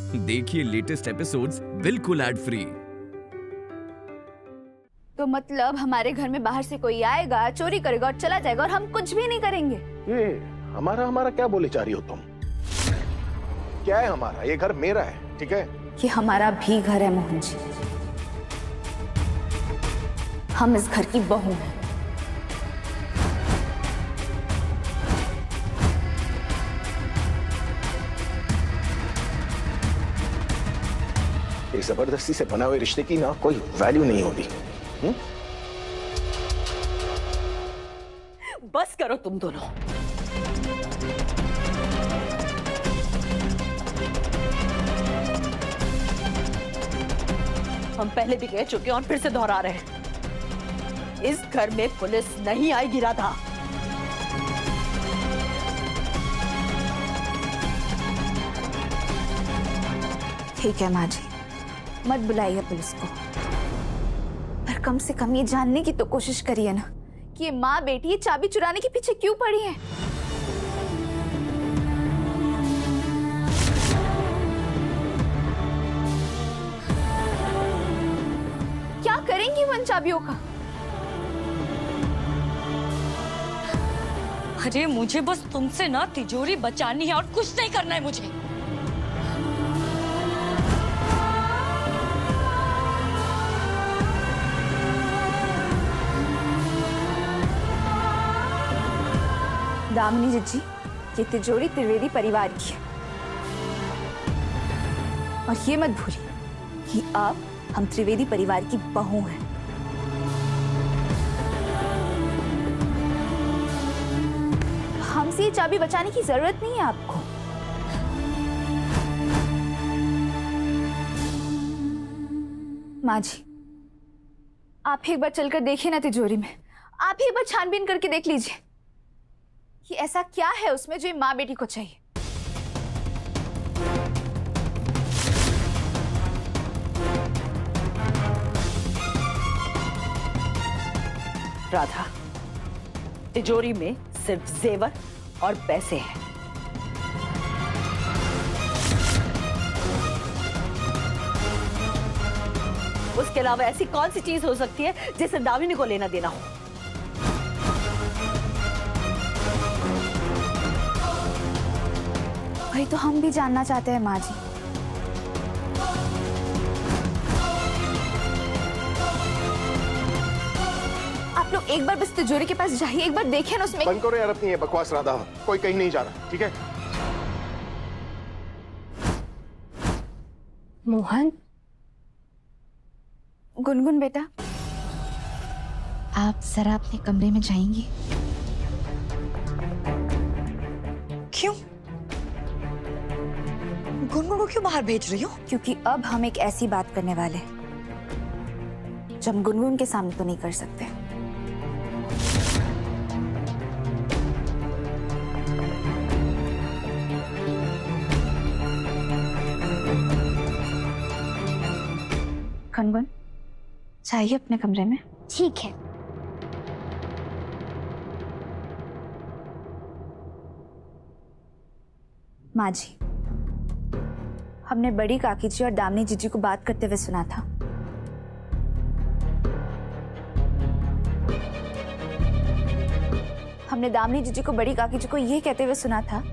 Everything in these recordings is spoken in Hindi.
देखिए लेटेस्ट एपिसोड्स बिल्कुल एड फ्री। तो मतलब हमारे घर में बाहर से कोई आएगा, चोरी करेगा और चला जाएगा और हम कुछ भी नहीं करेंगे। ये हमारा क्या बोले जा रही हो तुम? क्या है हमारा? ये घर मेरा है, ठीक है? ये हमारा भी घर है मोहन जी। हम इस घर की बहू हैं। एक जबरदस्ती से बना हुए रिश्ते की ना कोई वैल्यू नहीं होती। बस करो तुम दोनों। हम पहले भी कह चुके हैं और फिर से दोहरा रहे हैं, इस घर में पुलिस नहीं आएगी राधा। ठीक है माँ जी, मत बुलाइए पुलिस को, पर कम से कम ये जानने की तो कोशिश करिए ना कि ये माँ बेटी चाबी चुराने के पीछे क्यों पड़ी है। क्या करेंगी वो इन चाबियों का? अरे मुझे बस तुमसे ना तिजोरी बचानी है और कुछ नहीं करना है मुझे। दामिनी जीजी, ये तिजोरी त्रिवेदी परिवार की है और ये मत भूलिए कि अब हम त्रिवेदी परिवार की बहू हैं। हमसे ये चाबी बचाने की जरूरत नहीं है आपको। माँ जी, आप एक बार चलकर देखिए ना तिजोरी में, आप एक बार छानबीन करके देख लीजिए कि ऐसा क्या है उसमें जो माँ बेटी को चाहिए। राधा, तिजोरी में सिर्फ जेवर और पैसे हैं। उसके अलावा ऐसी कौन सी चीज हो सकती है जिसे दामिनी को लेना देना हो? वही तो हम भी जानना चाहते हैं माँ जी। आप लोग एक बार बस तिजोरी के पास जाइए, एक बार देखिए ना उसमें। बंद करो यार अपनी ये बकवास राधा, कोई कहीं नहीं जा रहा, ठीक है? मोहन, गुनगुन बेटा, आप जरा अपने कमरे में जाएंगी? क्यों? गुनगुन को क्यों बाहर भेज रही हो? क्योंकि अब हम एक ऐसी बात करने वाले हैं जो हम गुनगुन के सामने तो नहीं कर सकते। गुनगुन, जाइए अपने कमरे में। ठीक है। माँ जी, हमने बड़ी काकी जी और दामिनी जीजी को बात करते हुए सुना था। हमने दामिनी जीजी को बड़ी काकी जी को यह कहते हुए सुना था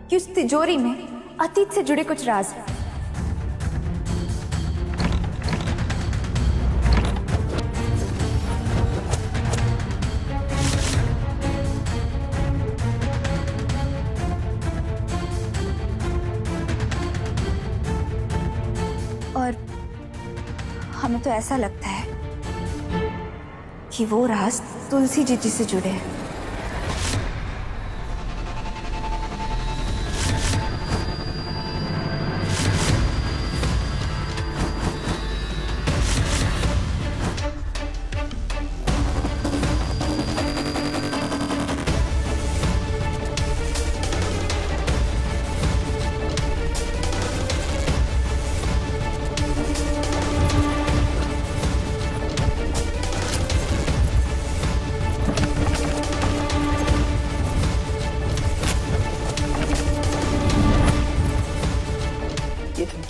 कि उस तिजोरी में अतीत से जुड़े कुछ राज हैं। और हमें तो ऐसा लगता है कि वो राज तुलसी जीजी से जुड़े हैं।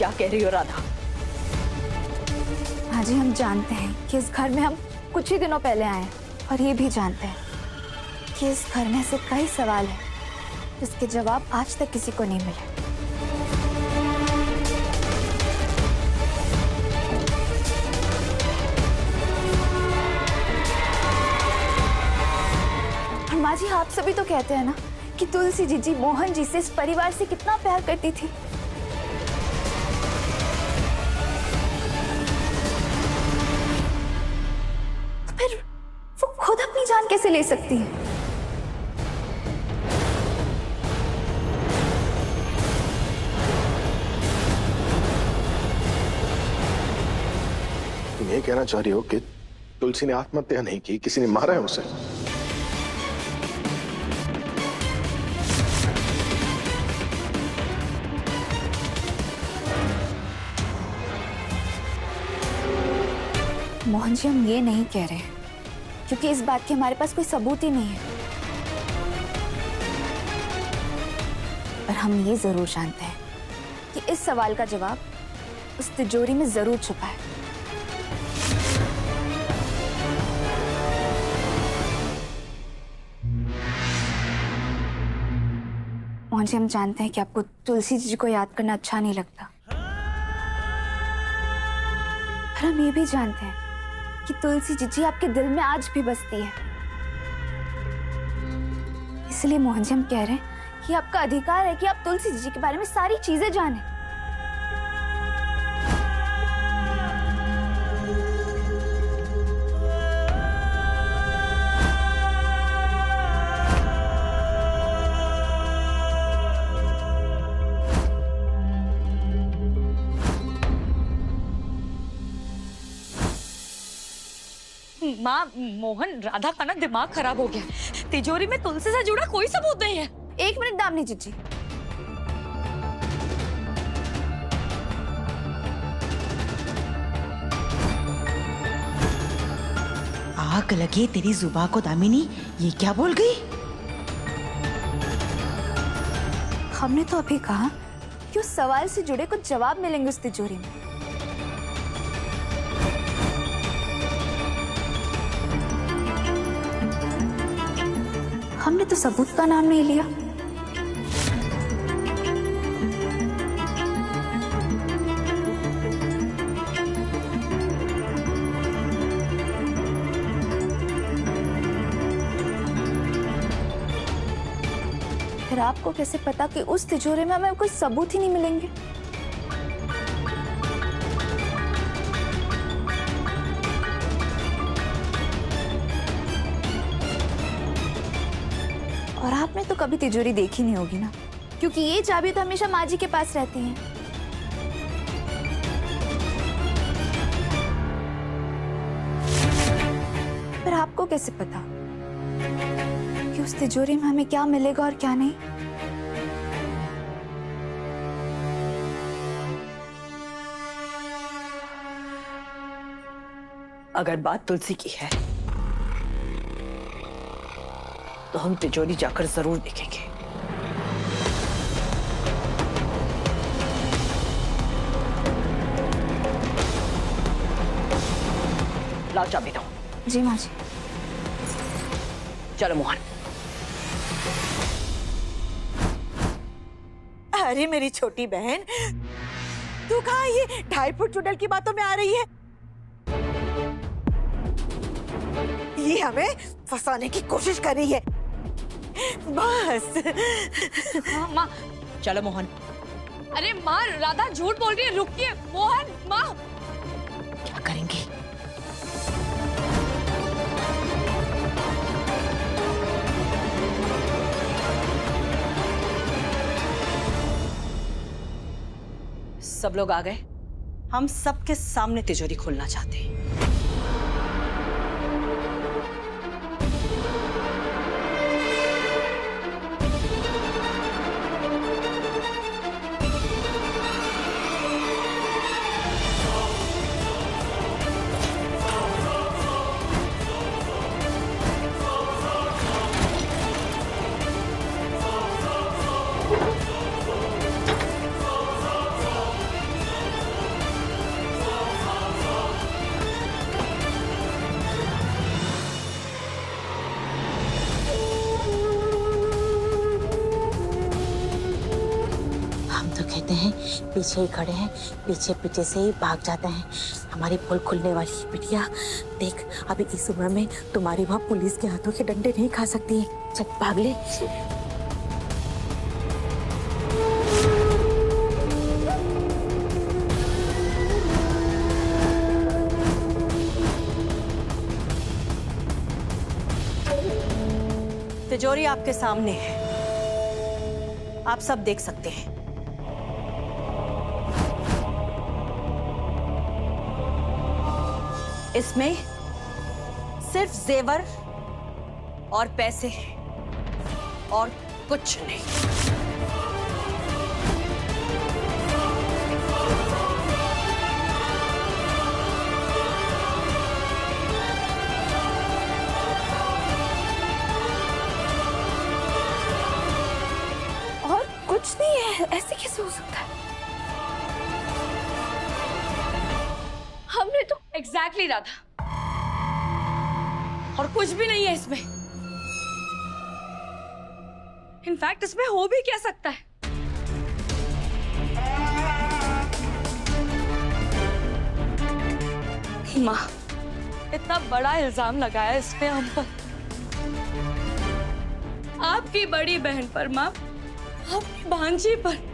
क्या कह रही हो राधा? हाँ जी, हम जानते हैं कि इस घर में हम कुछ ही दिनों पहले आए हैं, और ये भी जानते हैं कि इस घर में ऐसे कई सवाल हैं जिसके जवाब आज तक किसी को नहीं मिले। और माँ जी, आप सभी तो कहते हैं ना कि तुलसी जीजी मोहन जी से, इस परिवार से कितना प्यार करती थी। फिर वो खुद अपनी जान कैसे ले सकती है? तुम ये कहना चाह रही हो कि तुलसी ने आत्महत्या नहीं की, किसी ने मारा है उसे? मोहन जी, हम ये नहीं कह रहे क्योंकि इस बात के हमारे पास कोई सबूत ही नहीं है, पर हम ये जरूर जानते हैं कि इस सवाल का जवाब उस तिजोरी में जरूर छुपा है। मोहन जी, हम जानते हैं कि आपको तुलसी जी को याद करना अच्छा नहीं लगता, पर हम ये भी जानते हैं कि तुलसी जीजी आपके दिल में आज भी बसती है। इसलिए मोहन जी, हम कह रहे हैं कि आपका अधिकार है कि आप तुलसी जीजी के बारे में सारी चीजें जानें। माँ, मोहन, राधा का ना दिमाग खराब हो गया। तिजोरी में तुलसी से जुड़ा कोई सबूत नहीं है। एक मिनट दामिनी जीजी, आग लगे तेरी जुबान को दामिनी, ये क्या बोल गई? हमने तो अभी कहा कि उस सवाल से जुड़े कुछ जवाब मिलेंगे उस तिजोरी में। हमने तो सबूत का नाम नहीं लिया। फिर आपको कैसे पता कि उस तिजोरी में हमें कोई सबूत ही नहीं मिलेंगे? और आपने तो कभी तिजोरी देखी नहीं होगी ना, क्योंकि ये चाबी तो हमेशा माँ जी के पास रहती है। पर आपको कैसे पता कि उस तिजोरी में हमें क्या मिलेगा और क्या नहीं? अगर बात तुलसी की है तो हम तिजोरी जाकर जरूर देखेंगे। लाओ चाबी दो। जी माँ जी। चलो मोहन। अरे मेरी छोटी बहन, तू कहाँ ये 2.5 फुट चुड़ैल की बातों में आ रही है? ये हमें फंसाने की कोशिश कर रही है बस। हाँ माँ। चलो मोहन। अरे माँ, राधा झूठ बोल रही है, रुकिए। मोहन, माँ। क्या करेंगे? सब लोग आ गए। हम सबके सामने तिजोरी खोलना चाहते हैं। तो कहते हैं पीछे ही खड़े हैं, पीछे पीछे से ही भाग जाते हैं। हमारी पोल खुलने वाली है बिटिया। देख, अभी इस उम्र में तुम्हारी माँ पुलिस के हाथों के डंडे नहीं खा सकती है। चल भाग ले। तिजोरी आपके सामने है, आप सब देख सकते हैं। इसमें सिर्फ जेवर और पैसे हैं और कुछ नहीं। और कुछ नहीं है? ऐसे कैसे हो सकता है? हमने तो एग्जैक्टली राधा, और कुछ भी नहीं है इसमें। इनफैक्ट इसमें हो भी क्या सकता है? माँ, इतना बड़ा इल्जाम लगाया इसने हम पर, आपकी बड़ी बहन पर, माँ, आपकी भांजी पर।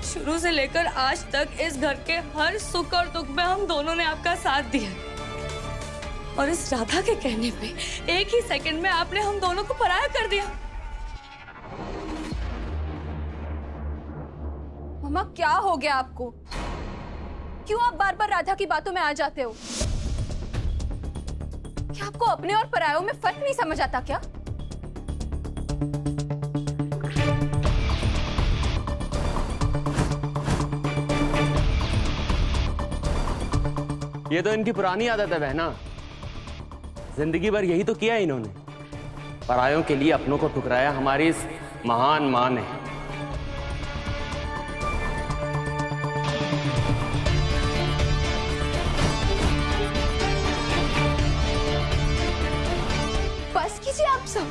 शुरू से लेकर आज तक इस घर के हर सुख और दुख में हम दोनों ने आपका साथ दिया, और इस राधा के कहने पे एक ही सेकंड में आपने हम दोनों को पराया कर दिया। मम्मा, क्या हो गया आपको? क्यों आप बार बार राधा की बातों में आ जाते हो? क्या आपको अपने और परायों में फर्क नहीं समझ आता क्या? ये तो इनकी पुरानी आदत है बहना। जिंदगी भर यही तो किया इन्होंने। परायों के लिए अपनों को ठुकराया हमारी इस महान मां ने। बस कीजिए आप सब।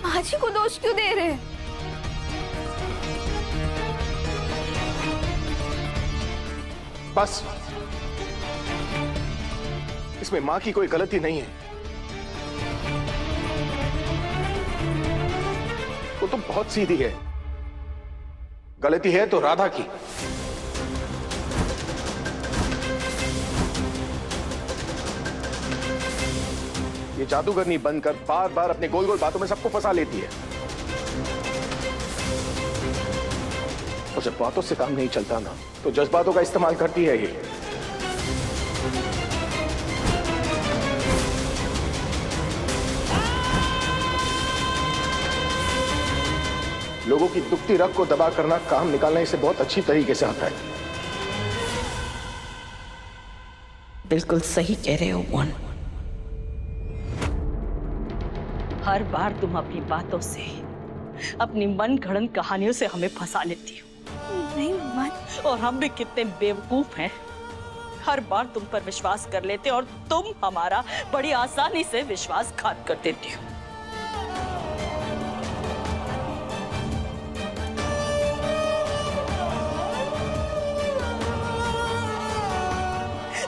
माँ जी को दोष क्यों दे रहे हैं? बस, इसमें मां की कोई गलती नहीं है। वो तो बहुत सीधी है। गलती है तो राधा की। ये जादूगरनी बनकर बार बार अपने गोल गोल बातों में सबको फंसा लेती है। और जब बातों से काम नहीं चलता ना, तो जज्बातों का इस्तेमाल करती है ये। लोगों की दुखती रग को दबा करना काम निकालना इसे बहुत अच्छी तरीके से आता है। बिल्कुल सही कह रहे हो मोहन। हर बार तुम अपनी बातों से, अपनी मन गढ़ंत कहानियों से हमें फंसा लेती हो। नहीं मन, और हम भी कितने बेवकूफ हैं। हर बार तुम पर विश्वास कर लेते और तुम हमारा बड़ी आसानी से विश्वासघात कर देती हो।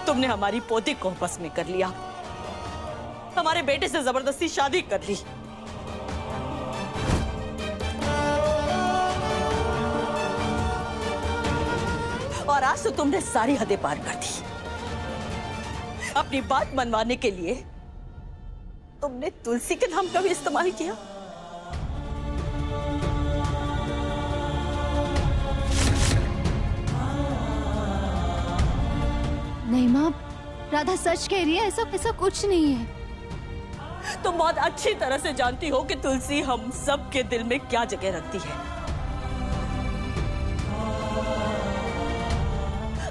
तुमने हमारी पोती को बस में कर लिया, हमारे बेटे से जबरदस्ती शादी कर ली, और आज तो तुमने सारी हदें पार कर दी। अपनी बात मनवाने के लिए तुमने तुलसी के नाम का भी इस्तेमाल किया। नहीं माँ, राधा सच कह रही है। ऐसा कुछ नहीं है। तुम बहुत अच्छी तरह से जानती हो कि तुलसी हम सब के दिल में क्या जगह रखती है।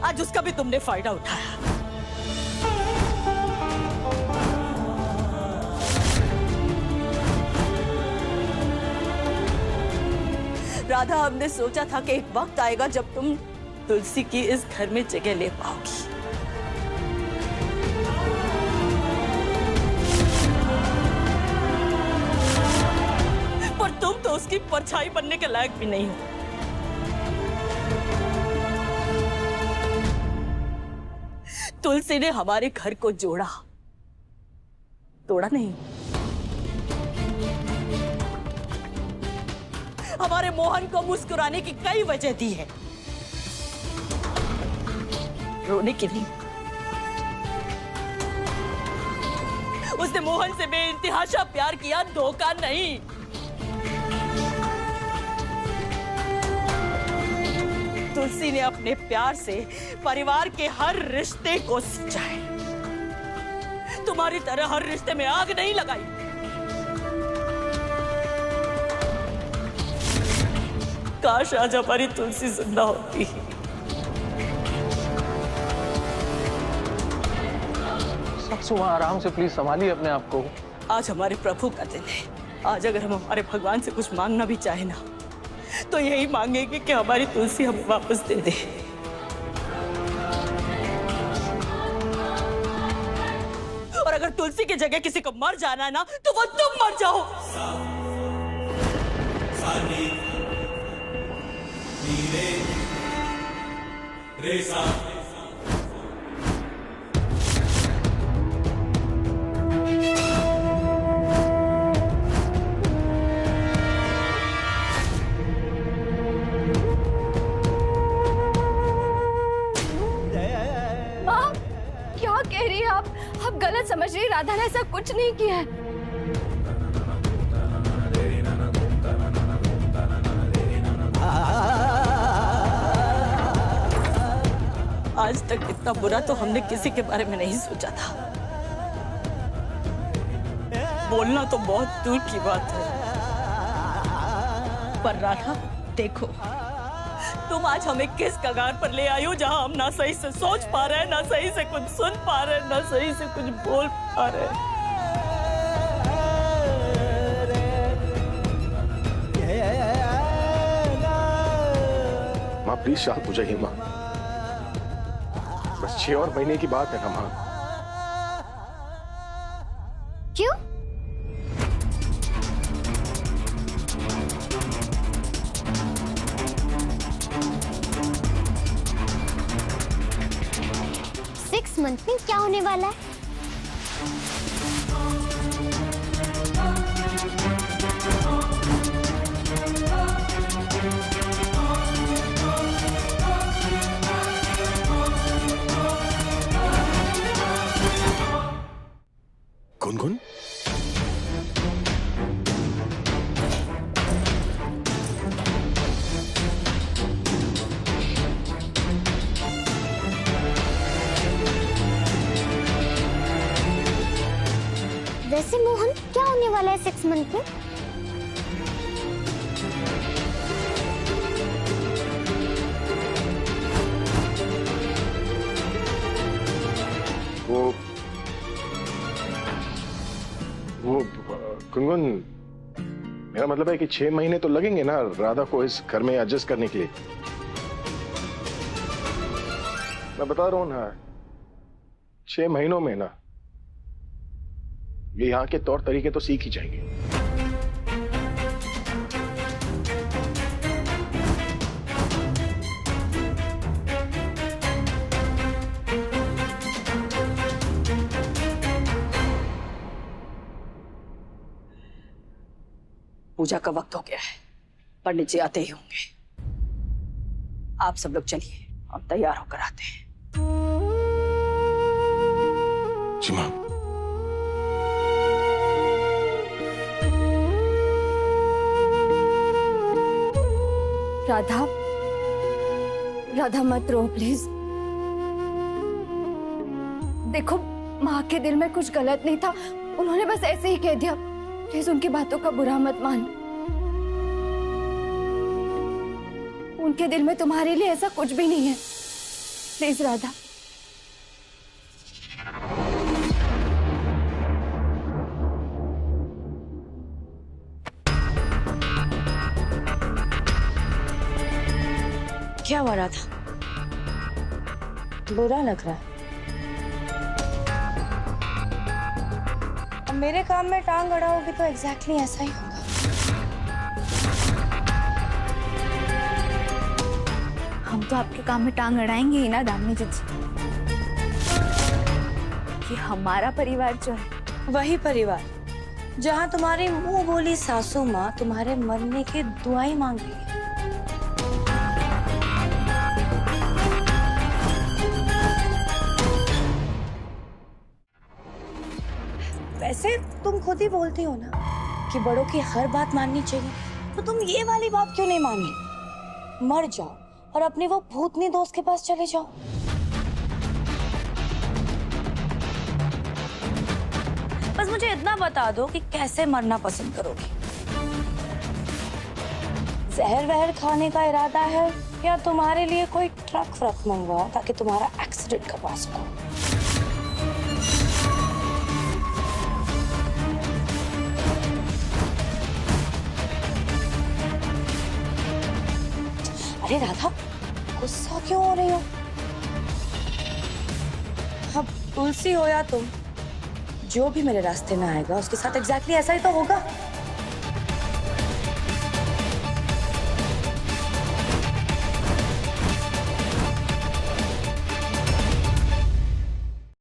आज उसका भी तुमने फायदा उठाया। राधा, हमने सोचा था कि एक वक्त आएगा जब तुम तुलसी की इस घर में जगह ले पाओगी। उसकी परछाई बनने के लायक भी नहीं हो। तुलसी ने हमारे घर को जोड़ा, तोड़ा नहीं। हमारे मोहन को मुस्कुराने की कई वजह दी है, रोने की नहीं। उसने मोहन से बेइंतहाशा प्यार किया, धोखा नहीं। तुलसी ने अपने प्यार से परिवार के हर रिश्ते को सजाया। तुम्हारी तरह हर रिश्ते में आग नहीं लगाई। काश आज हमारी तुलसी जिंदा होती। सुमा आराम से प्लीज संभालिए अपने आप को। आज हमारे प्रभु का दिन है। आज अगर हम हमारे भगवान से कुछ मांगना भी चाहे ना, तो यही मांगेंगे कि हमारी तुलसी हमें वापस दे दे। और अगर तुलसी की जगह किसी को मर जाना है ना, तो वो तुम मर जाओ। कह रही है आप गलत समझ रही। राधा ने ऐसा कुछ नहीं किया है। आज तक इतना बुरा तो हमने किसी के बारे में नहीं सोचा था। बोलना तो बहुत दूर की बात है, पर राधा देखो, तुम आज हमें किस कगार पर ले आई हो, जहां हम ना सही से सोच पा रहे हैं, ना सही से कुछ सुन पा रहे हैं, ना सही से कुछ बोल पा रहे हैं। माँ प्लीज शांत हो जाइए माँ। बस 6 और महीने की बात है ना माँ। क्यों? मंथ में क्या होने वाला है? गुनगुन? वैसे मोहन क्या होने वाला है 6 मंथ में? वो गुनगुन, मेरा मतलब है कि 6 महीने तो लगेंगे ना राधा को इस घर में एडजस्ट करने के लिए। मैं बता रहा हूं ना, 6 महीनों में ना ये यहाँ के तौर तरीके तो सीख ही जाएंगे। पूजा का वक्त हो गया है, पंडित जी आते ही होंगे। आप सब लोग चलिए, हम तैयार होकर आते हैं। जी मां। राधा, राधा मत रो प्लीज। देखो, माँ के दिल में कुछ गलत नहीं था, उन्होंने बस ऐसे ही कह दिया। प्लीज उनकी बातों का बुरा मत मान। उनके दिल में तुम्हारे लिए ऐसा कुछ भी नहीं है। प्लीज राधा। क्या हुआ राधा? बुरा लग रहा है। मेरे काम में टांग अड़ा होगी तो एग्जैक्टली ऐसा ही होगा। हम तो आपके काम में टांग अड़ाएंगे ही ना दामिनी जी। कि हमारा परिवार जो है वही परिवार जहाँ तुम्हारी मुंह बोली सासू माँ तुम्हारे मरने की दुआएं मांग रही है। वैसे तुम खुद ही बोलती हो ना कि बड़ों की हर बात माननी चाहिए, तो तुम ये वाली बात क्यों नहीं मानी? मर जाओ और अपनी वो भूतनी दोस्त के पास चले जाओ। बस मुझे इतना बता दो कि कैसे मरना पसंद करोगी। जहर वहर खाने का इरादा है या तुम्हारे लिए कोई ट्रक व्रक मंगवाओ ताकि तुम्हारा एक्सीडेंट करवा सको? अरे राधा, गुस्सा क्यों हो रही हो? अब तुलसी हो या तुम, जो भी मेरे रास्ते में आएगा उसके साथ एग्जैक्टली ऐसा ही तो होगा।